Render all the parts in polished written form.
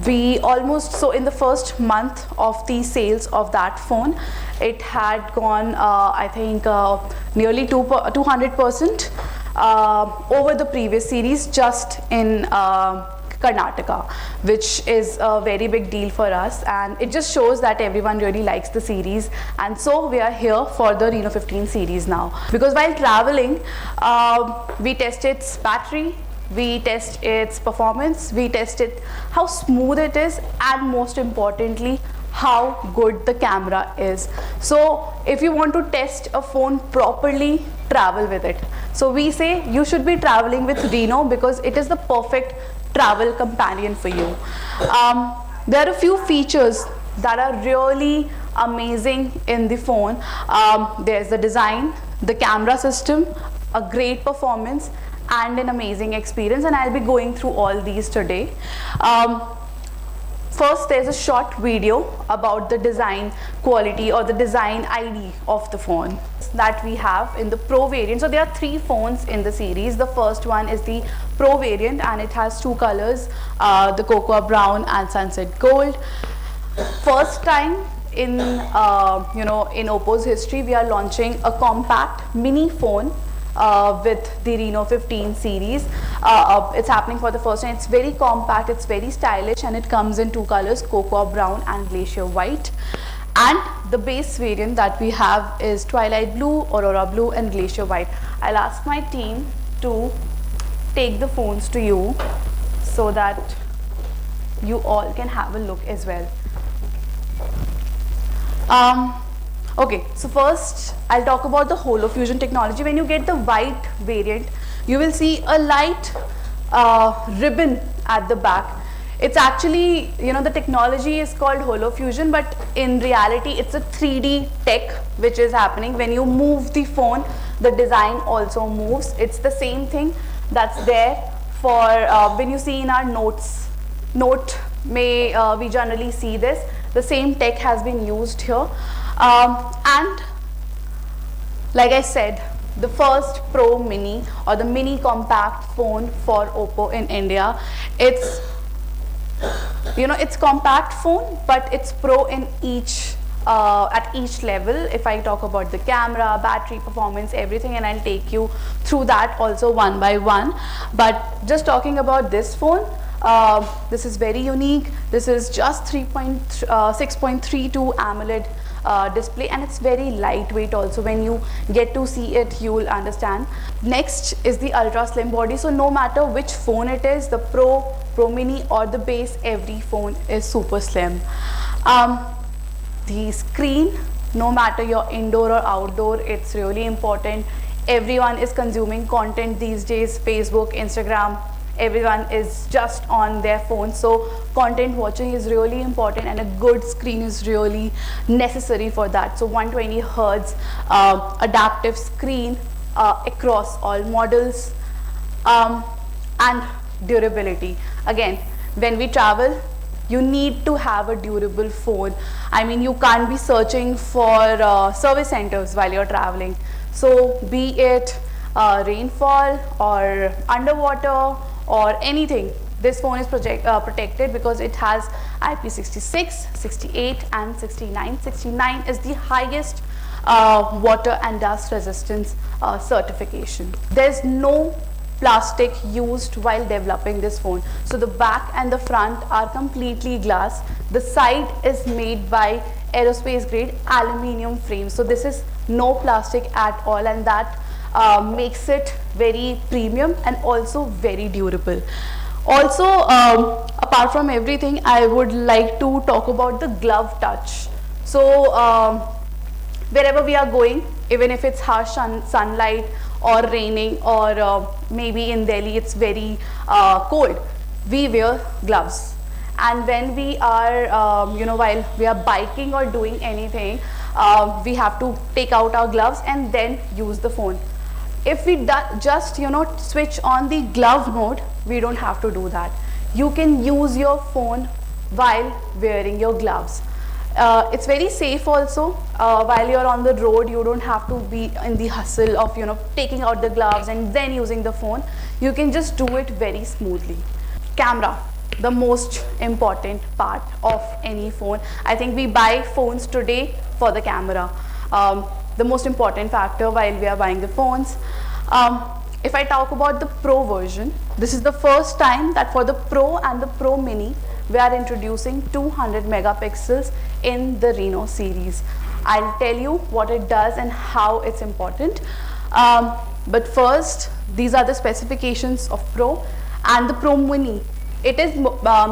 We almost, so in the first month of the sales of that phone, it had gone I think nearly 200% over the previous series just in Karnataka, which is a very big deal for us, and it just shows that everyone really likes the series. And so we are here for the Reno 15 series now, because while traveling we test its battery, we test its performance, we test it how smooth it is, and most importantly how good the camera is. So if you want to test a phone properly, travel with it. So we say you should be traveling with Reno because it is the perfect travel companion for you. There are a few features that are really amazing in the phone. There's the design, the camera system, a great performance, and an amazing experience, and I'll be going through all these today. First, there's a short video about the design quality or the design ID of the phone that we have in the Pro variant. So there are 3 phones in the series. The first one is the Pro variant, and it has 2 colors, the cocoa brown and sunset gold. First time in in Oppo's history, we are launching a compact mini phone with the Reno 15 series. It's happening for the first time. It's very compact, it's very stylish, and it comes in 2 colors, cocoa brown and glacier white. And the base variant that we have is twilight blue, aurora blue, and glacier white. I'll ask my team to take the phones to you so that you all can have a look as well. Okay, so first I'll talk about the HoloFusion technology. When you get the white variant, you will see a light ribbon at the back. It's actually, the technology is called HoloFusion, but in reality it's a 3D tech which is happening. When you move the phone, the design also moves. It's the same thing that's there for when you see in our note we generally see this. The same tech has been used here. And like I said, the first Pro Mini or the mini compact phone for Oppo in India. It's it's compact phone, but it's Pro in each at each level. If I talk about the camera, battery, performance, everything, and I'll take you through that also one by one. But just talking about this phone, this is very unique. This is just 6.32 AMOLED display, and it's very lightweight also. When you get to see it, you will understand. Next is the ultra slim body. So no matter which phone it is, the Pro, Pro Mini or the base, every phone is super slim. The screen, no matter you're indoor or outdoor, it's really important. Everyone is consuming content these days, Facebook, Instagram. Everyone is just on their phone, so content watching is really important, and a good screen is really necessary for that. So 120 Hz adaptive screen across all models, and durability. Again, when we travel, you need to have a durable phone. I mean, you can't be searching for service centers while you're traveling. So be it rainfall or underwater or anything, this phone is protected because it has IP66, 68 and 69. 69 is the highest water and dust resistance certification. There's no plastic used while developing this phone. So the back and the front are completely glass. The side is made by aerospace grade aluminium frame. So this is no plastic at all, and that makes it very premium and also very durable. Also, apart from everything, I would like to talk about the glove touch. So wherever we are going, even if it's harsh sunlight or raining, or maybe in Delhi it's very cold, we wear gloves. And when we are while we are biking or doing anything, we have to take out our gloves and then use the phone. If we just switch on the glove mode, we don't have to do that. You can use your phone while wearing your gloves. It's very safe also. While you're on the road, you don't have to be in the hustle of taking out the gloves and then using the phone. You can just do it very smoothly. Camera. the most important part of any phone. I think we buy phones today for the camera. The most important factor while we are buying the phones. If I talk about the Pro version, this is the first time that for the Pro and the Pro Mini, we are introducing 200 megapixels in the Reno series. I'll tell you what it does and how it's important. But first, these are the specifications of Pro and the Pro Mini. It is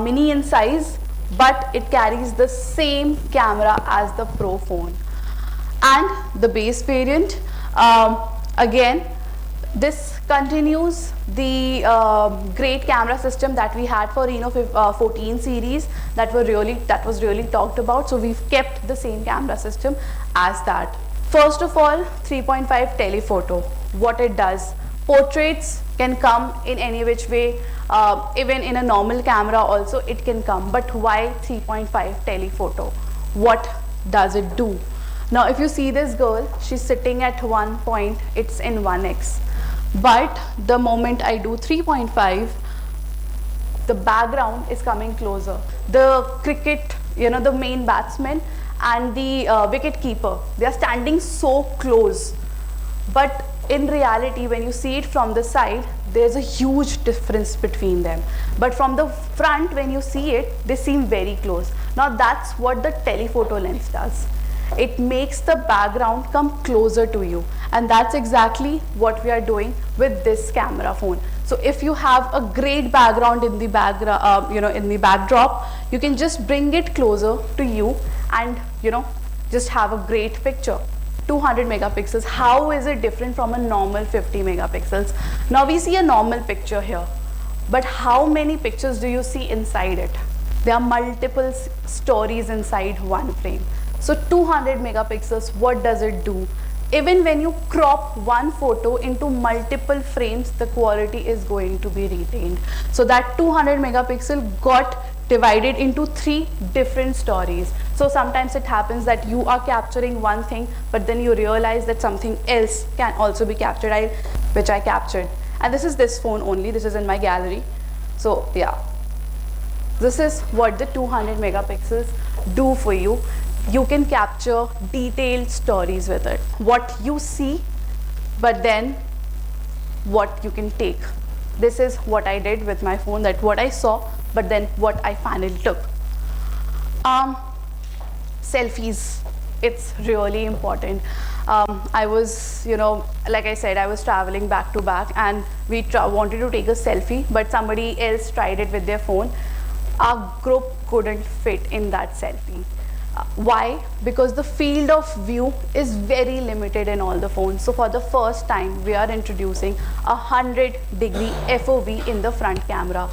mini in size, but it carries the same camera as the Pro phone. And the base variant, again, this continues the great camera system that we had for Reno 14 series that was really talked about. So we've kept the same camera system as that. First of all, 3.5 telephoto. What it does, portraits can come in any which way, even in a normal camera also it can come. But why 3.5 telephoto? What does it do? Now if you see this girl, she's sitting at 1 point, it's in 1x. But the moment I do 3.5, the background is coming closer. The cricket, the main batsman and the wicket keeper, they are standing so close. But in reality, when you see it from the side, there's a huge difference between them. But from the front, when you see it, they seem very close. Now that's what the telephoto lens does. It makes the background come closer to you, and that's exactly what we are doing with this camera phone. So if you have a great background in the background, in the backdrop, you can just bring it closer to you and just have a great picture. 200 megapixels. How is it different from a normal 50 megapixels? Now we see a normal picture here, but how many pictures do you see inside it? There are multiple stories inside one frame. So 200 megapixels, what does it do? Even when you crop one photo into multiple frames, the quality is going to be retained. So that 200 megapixel got divided into 3 different stories. So sometimes it happens that you are capturing one thing, but then you realize that something else can also be captured, which I captured. And this is this phone only, this is in my gallery. So yeah, this is what the 200 megapixels do for you. You can capture detailed stories with it. What you see, but then what you can take. This is what I did with my phone, that what I saw, but then what I finally took. Selfies, it's really important. I was, like I said, I was traveling back to back and we wanted to take a selfie, but somebody else tried it with their phone. Our group couldn't fit in that selfie. Why? Because the field of view is very limited in all the phones. So for the first time, we are introducing a 100-degree FOV in the front camera.